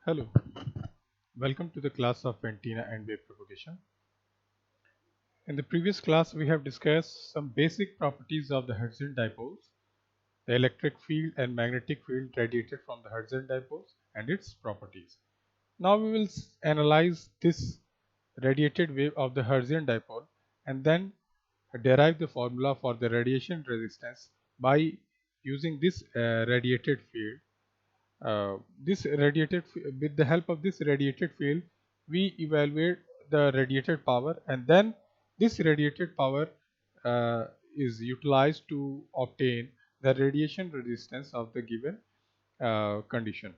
Hello, welcome to the class of antenna and wave propagation. In the previous class, we have discussed some basic properties of the Hertzian dipoles, the electric field and magnetic field radiated from the Hertzian dipoles and its properties. Now we will analyze this radiated wave of the Hertzian dipole and then derive the formula for the radiation resistance by using this radiated field. With the help of this radiated field, we evaluate the radiated power, and then this radiated power is utilized to obtain the radiation resistance of the given condition.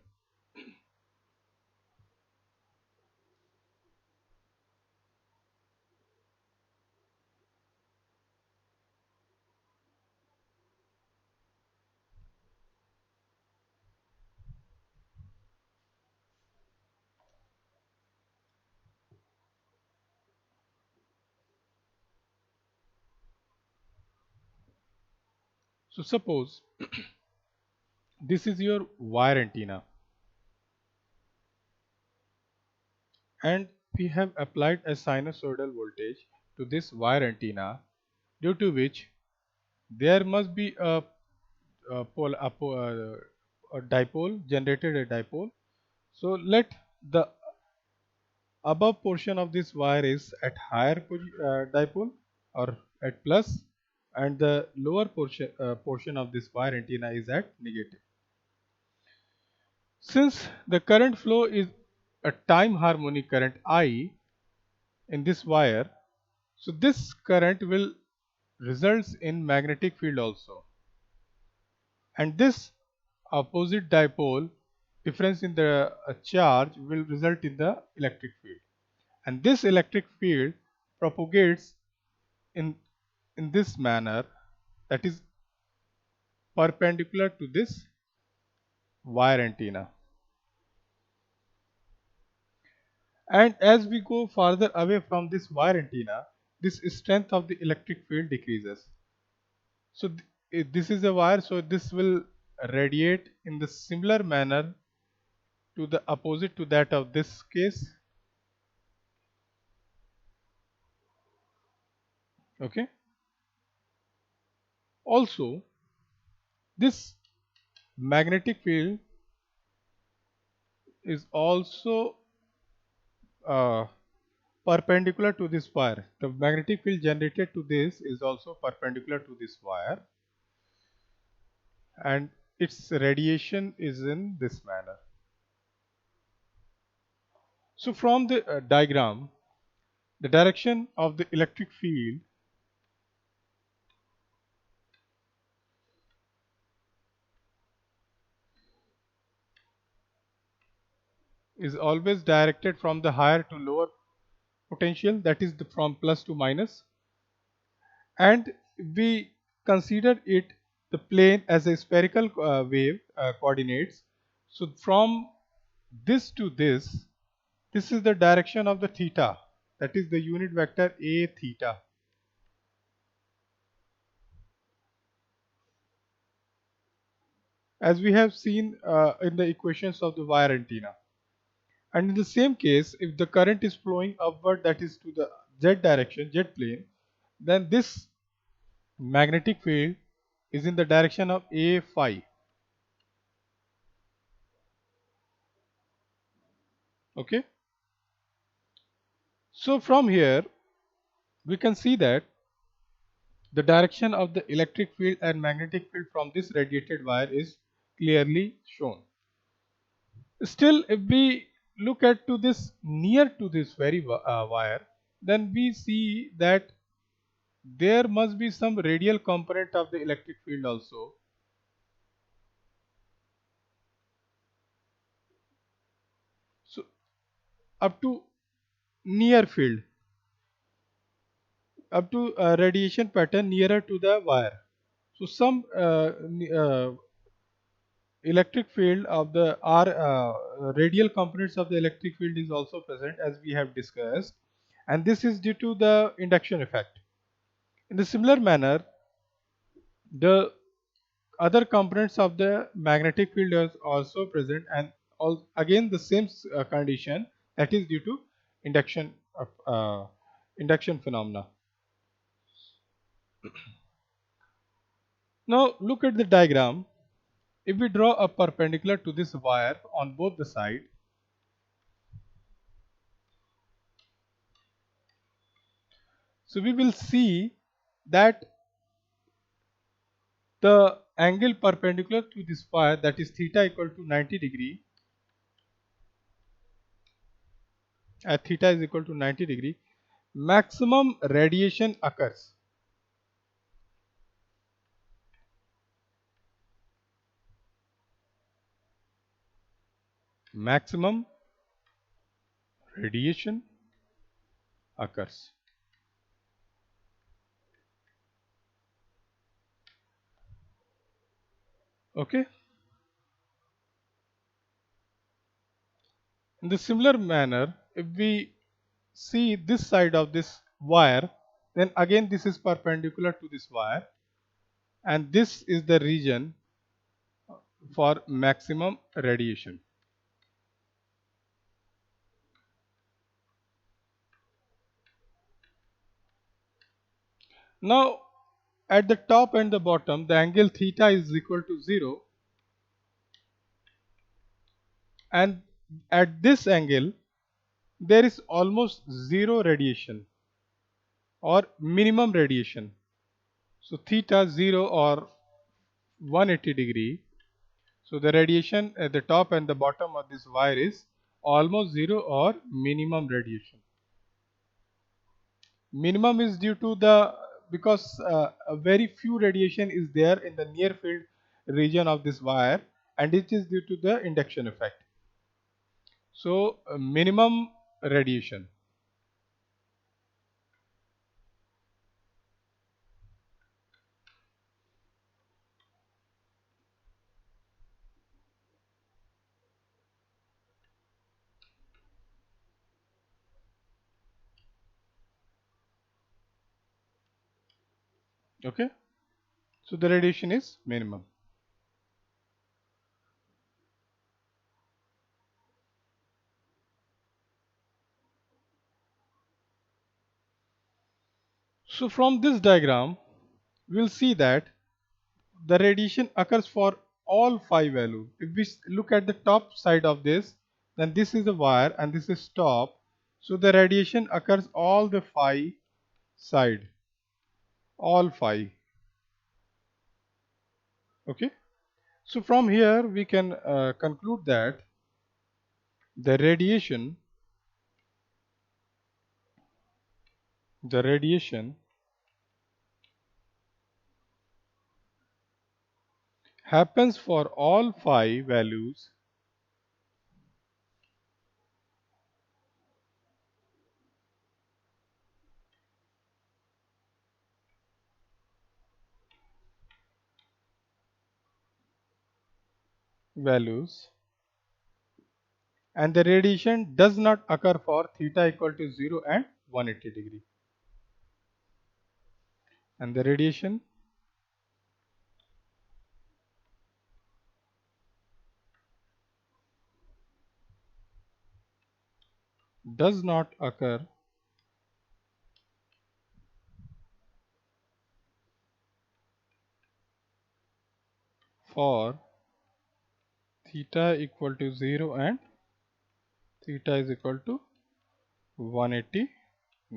So suppose this is your wire antenna, and we have applied a sinusoidal voltage to this wire antenna, due to which there must be a dipole, generated a dipole. So let the above portion of this wire is at higher dipole or at plus, and the lower portion of this wire antenna is at negative. Since the current flow is a time harmonic current I in this wire, so this current will results in magnetic field also, and this opposite dipole difference in the charge will result in the electric field, and this electric field propagates in this manner, that is perpendicular to this wire antenna. And as we go farther away from this wire antenna, this strength of the electric field decreases. So this is a wire, so this will radiate in the similar manner to the opposite to that of this case. Okay. Also, this magnetic field is also uh, perpendicular to this wire. The magnetic field generated to this is also perpendicular to this wire, and its radiation is in this manner. So from the diagram, the direction of the electric field is always directed from the higher to lower potential, that is from plus to minus, and we consider it the plane as a spherical wave coordinates. So from this to this is the direction of the theta, that is the unit vector a theta. As we have seen in the equations of the wire antenna. And in the same case, if the current is flowing upward, that is to the z direction, z plane, then this magnetic field is in the direction of a phi. Okay. So from here we can see that the direction of the electric field and magnetic field from this radiated wire is clearly shown. Still, if we look at to this near to this very wire, then we see that there must be some radial component of the electric field also. So up to near field, up to radiation pattern nearer to the wire. So some electric field of the radial components of the electric field is also present, as we have discussed, and this is due to the induction effect. In the similar manner, the other components of the magnetic field are also present, and again the same condition, that is due to induction of induction phenomena. Now look at the diagram. If we draw a perpendicular to this wire on both the sides, so we will see that the angle perpendicular to this wire, that is theta equal to 90 degree, at theta is equal to 90 degree, maximum radiation occurs. Maximum radiation occurs. Okay. In the similar manner, if we see this side of this wire, then again this is perpendicular to this wire, and this is the region for maximum radiation. Now at the top and the bottom, the angle theta is equal to 0, and at this angle there is almost zero radiation or minimum radiation. So theta 0 or 180 degree. So the radiation at the top and the bottom of this wire is almost zero or minimum radiation. Minimum is due to the, because a very few radiation is there in the near field region of this wire, and it is due to the induction effect. So minimum radiation. Okay. So the radiation is minimum. So from this diagram, we will see that the radiation occurs for all 5 values. If we look at the top side of this, then this is the wire and this is top. So the radiation occurs all the 5 side, all 5. Okay. So from here we can conclude that the radiation happens for all 5 values, and the radiation does not occur for theta equal to 0 and 180 degree, and the radiation does not occur for theta equal to 0 and theta is equal to 180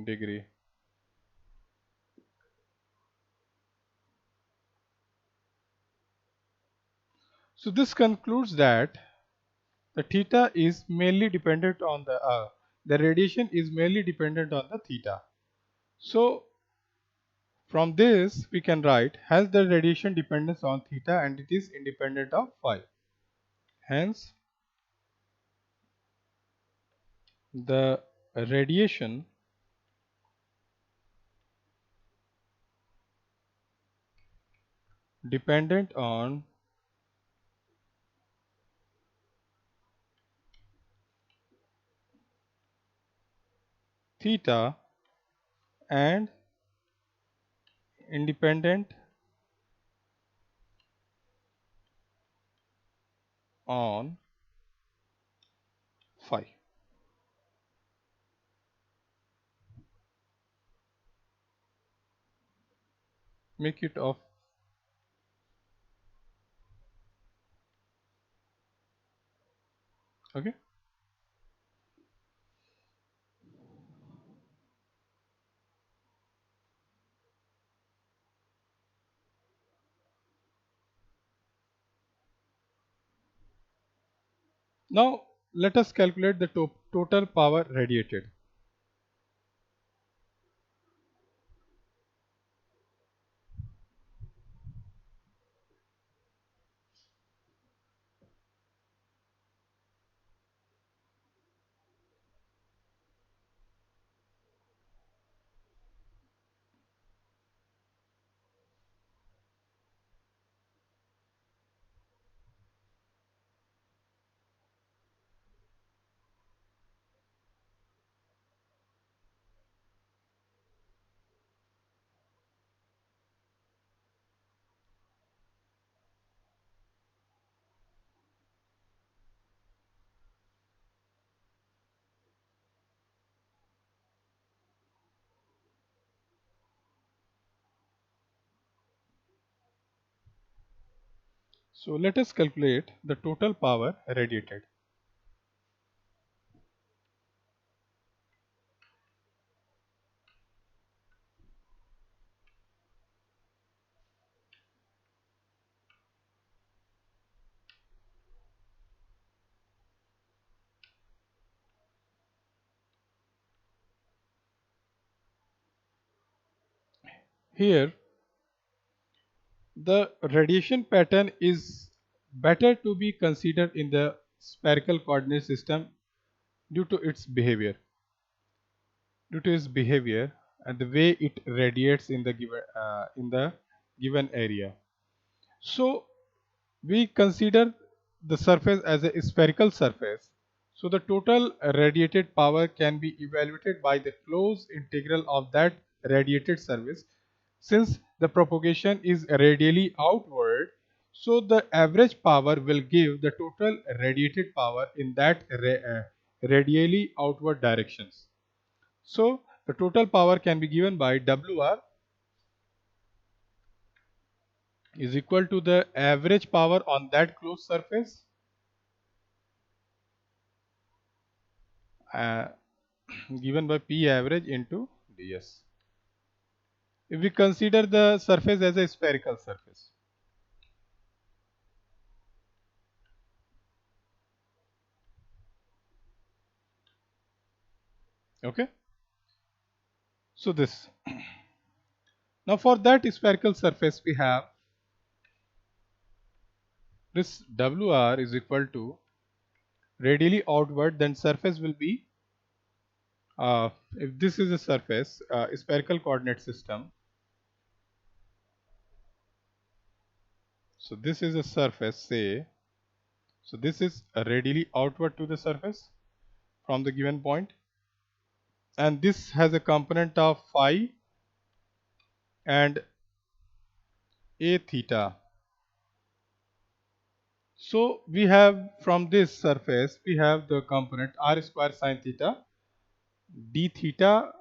degree. So this concludes that the theta is mainly dependent on the radiation is mainly dependent on the theta. So from this we can write, hence the radiation depends on theta and it is independent of phi. Hence the radiation dependent on theta and independent on phi. Make it off. Okay. Now let us calculate the total power radiated. So let us calculate the total power radiated. Here the radiation pattern is better to be considered in the spherical coordinate system due to its behavior. Due to its behavior and the way it radiates in the given area. So we consider the surface as a spherical surface. So the total radiated power can be evaluated by the closed integral of that radiated surface. Since the propagation is radially outward, so the average power will give the total radiated power in that radially outward directions. So the total power can be given by WR is equal to the average power on that closed surface uh, given by P average into ds. If we consider the surface as a spherical surface, okay. So this now for that spherical surface we have this WR is equal to radially outward, then surface will be if this is a surface spherical coordinate system. So this is a surface, say, so this is radially outward to the surface from the given point, and this has a component of phi and a theta. So we have from this surface we have the component r square sine theta d theta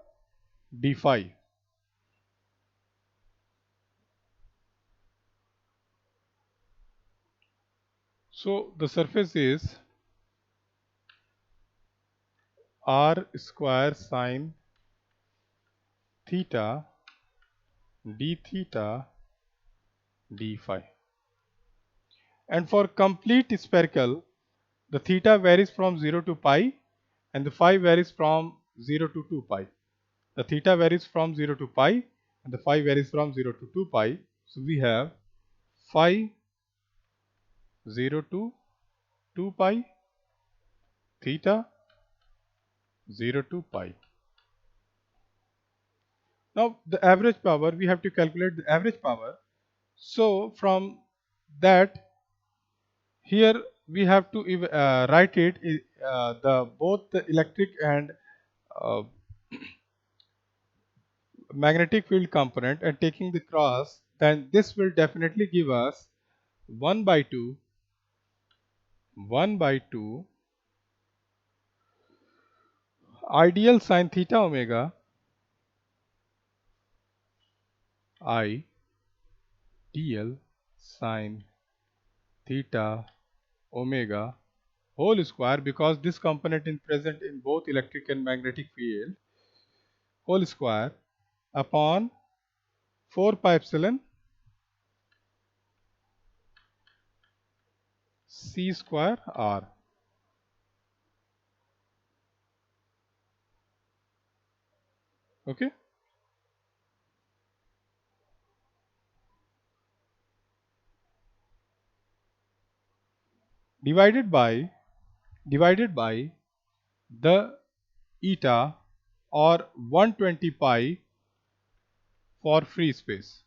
d phi. So the surface is r square sine theta d theta d phi. And for complete spherical, the theta varies from 0 to pi and the phi varies from 0 to 2 pi. The theta varies from 0 to pi and the phi varies from 0 to 2 pi. So we have phi 0 to 2 pi, theta 0 to pi. Now the average power, we have to calculate the average power. So from that, here we have to write it the both the electric and uh, magnetic field component and taking the cross, then this will definitely give us 1 by 2 ideal sine theta omega I dl sine theta omega whole square, because this component is present in both electric and magnetic field, whole square upon 4 pi epsilon c square r. Okay, divided by the eta or 120 pi for free space.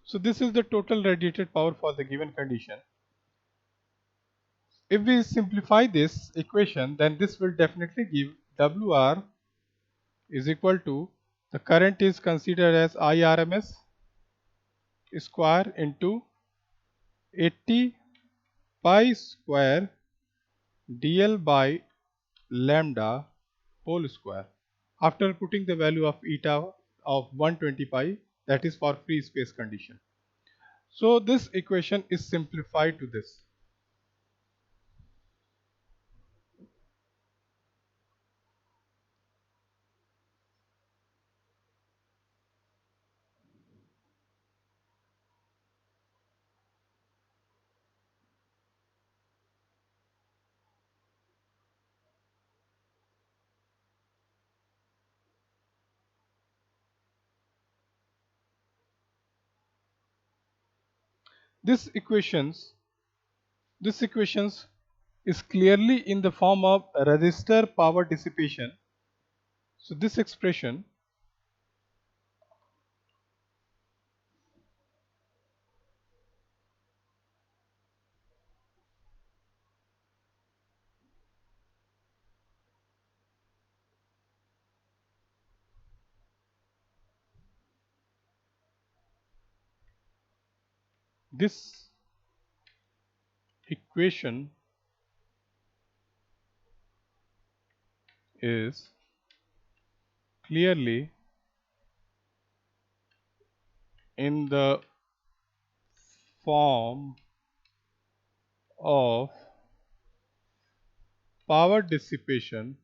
So this is the total radiated power for the given condition. If we simplify this equation, then this will definitely give WR is equal to, the current is considered as IRMS square into 80 pi square dl by lambda whole square, after putting the value of eta of 120 pi, that is for free space condition. So this equation is simplified to this. This equations is clearly in the form of resistor power dissipation. So this expression this equation is clearly in the form of power dissipation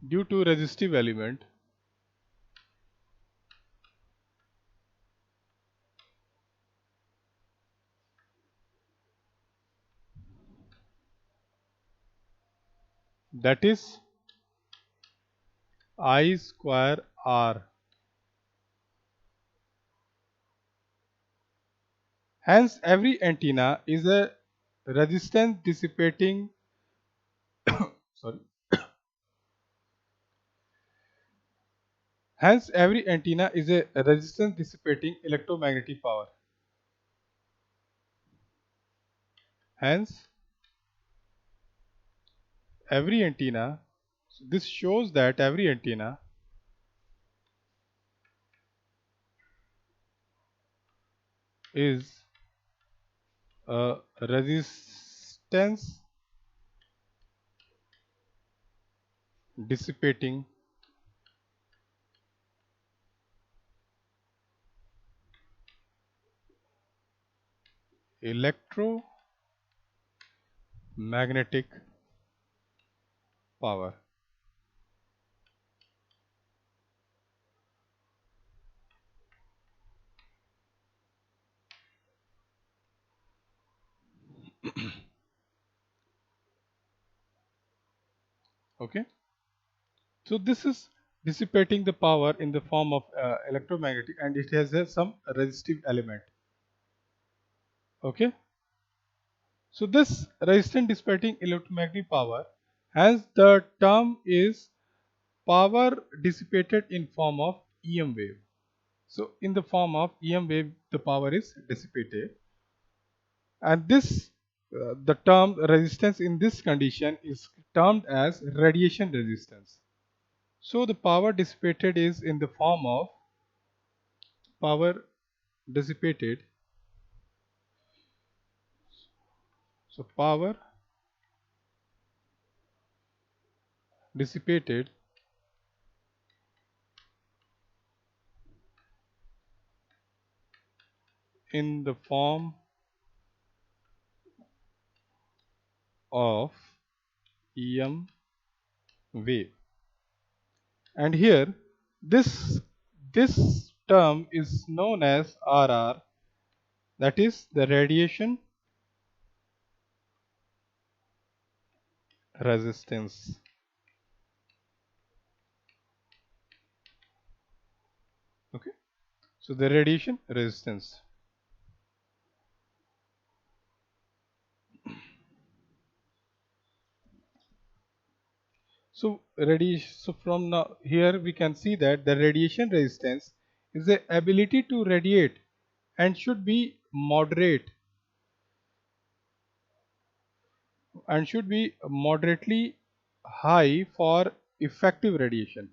due to resistive element that is I square R. Hence every antenna is a resistance dissipating sorry hence every antenna is a resistance dissipating electromagnetic power. Hence every antenna, so this shows that every antenna is a resistance dissipating electromagnetic power. Okay, so this is dissipating the power in the form of electromagnetic, and it has some resistive element. Okay, so this resistance dissipating electromagnetic power, hence the term is power dissipated in form of EM wave. So in the form of EM wave the power is dissipated, and this the term resistance in this condition is termed as radiation resistance. So the power dissipated is in the form of power dissipated. So power dissipated in the form of EM wave. And here this term is known as RR, that is the radiation resistance. Okay, so the radiation resistance. So from now here we can see that the radiation resistance is the ability to radiate and should be moderate and should be moderately high for effective radiation.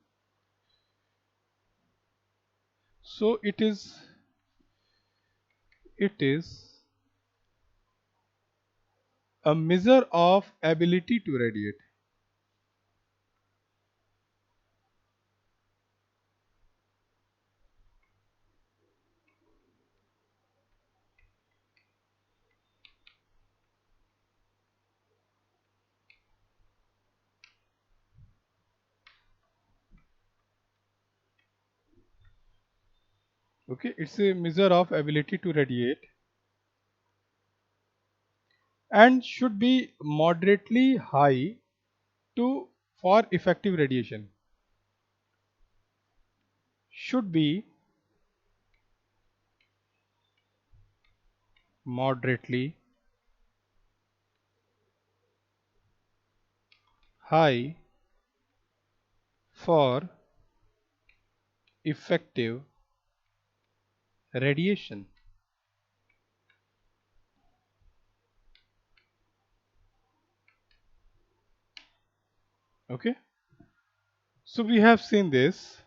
So it is a measure of ability to radiate. Okay, it's a measure of ability to radiate and should be moderately high to for effective radiation. Should be moderately high for effective radiation. Okay, so we have seen this.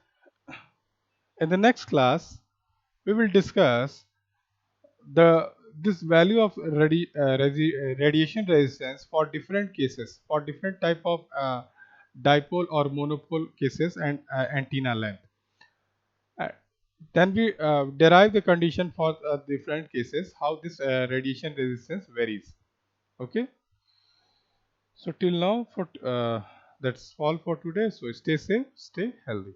In the next class we will discuss the this value of radiation resistance for different cases, for different type of dipole or monopole cases and antenna length. Uh, then we derive the condition for different cases, how this radiation resistance varies. Okay, so till now for that's all for today. So stay safe, stay healthy.